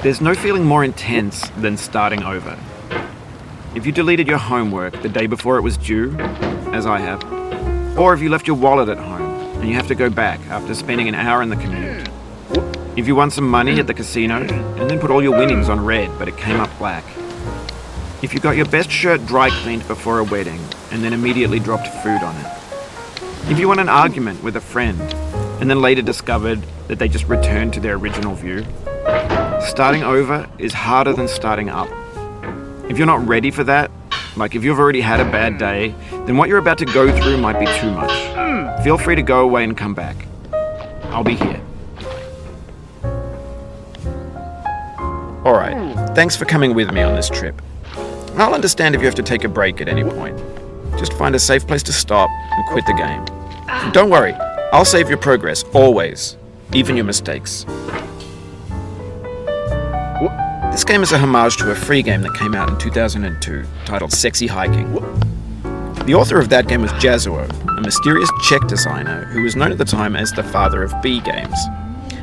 There's no feeling more intense than starting over. If you deleted your homework the day before it was due, as I have, or if you left your wallet at home and you have to go back after spending an hour in the commute. If you won some money at the casino and then put all your winnings on red but it came up black. If you got your best shirt dry cleaned before a wedding and then immediately dropped food on it. If you won an argument with a friend and then later discovered that they just returned to their original view. Starting over is harder than starting up. If you're not ready for that, like if you've already had a bad day, then what you're about to go through might be too much. Feel free to go away and come back. I'll be here. Alright, thanks for coming with me on this trip. I'll understand if you have to take a break at any point. Just find a safe place to stop and quit the game. And don't worry, I'll save your progress, always, even your mistakes. This game is a homage to a free game that came out in 2002, titled Sexy Hiking. The author of that game was Jazuo, a mysterious Czech designer who was known at the time as the father of B games.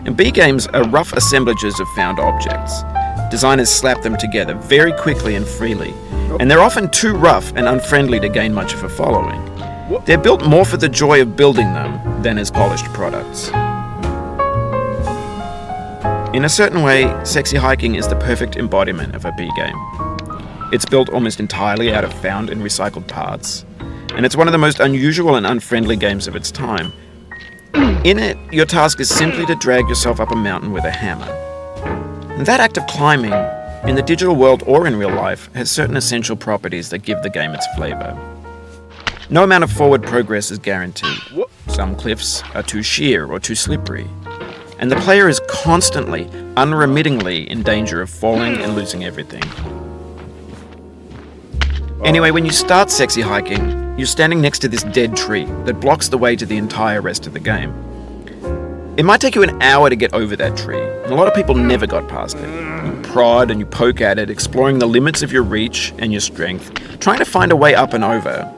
And B games are rough assemblages of found objects. Designers slap them together very quickly and freely, and they're often too rough and unfriendly to gain much of a following. They're built more for the joy of building them than as polished products. In a certain way, Sexy Hiking is the perfect embodiment of a B game. It's built almost entirely out of found and recycled parts, and it's one of the most unusual and unfriendly games of its time. In it, your task is simply to drag yourself up a mountain with a hammer. And that act of climbing, in the digital world or in real life, has certain essential properties that give the game its flavor. No amount of forward progress is guaranteed. Some cliffs are too sheer or too slippery. And the player is constantly, unremittingly in danger of falling and losing everything. Anyway, when you start Sexy Hiking, you're standing next to this dead tree that blocks the way to the entire rest of the game. It might take you an hour to get over that tree, and a lot of people never got past it. You prod and you poke at it, exploring the limits of your reach and your strength, trying to find a way up and over.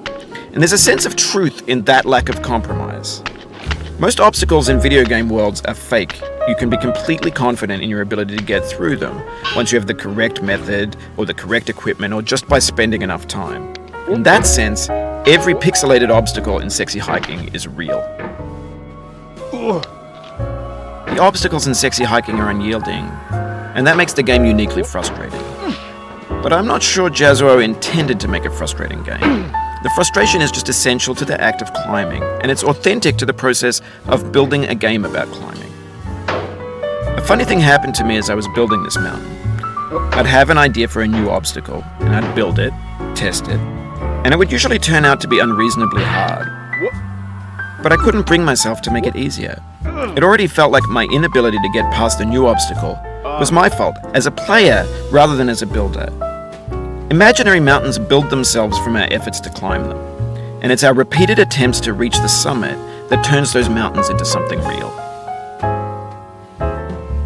And there's a sense of truth in that lack of compromise. Most obstacles in video game worlds are fake. You can be completely confident in your ability to get through them once you have the correct method or the correct equipment or just by spending enough time. In that sense, every pixelated obstacle in Sexy Hiking is real. The obstacles in Sexy Hiking are unyielding, and that makes the game uniquely frustrating. But I'm not sure Jazuo intended to make a frustrating game. The frustration is just essential to the act of climbing, and it's authentic to the process of building a game about climbing. A funny thing happened to me as I was building this mountain. I'd have an idea for a new obstacle, and I'd build it, test it, and it would usually turn out to be unreasonably hard. But I couldn't bring myself to make it easier. It already felt like my inability to get past the new obstacle was my fault as a player rather than as a builder. Imaginary mountains build themselves from our efforts to climb them, and it's our repeated attempts to reach the summit that turns those mountains into something real.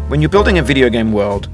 When you're building a video game world,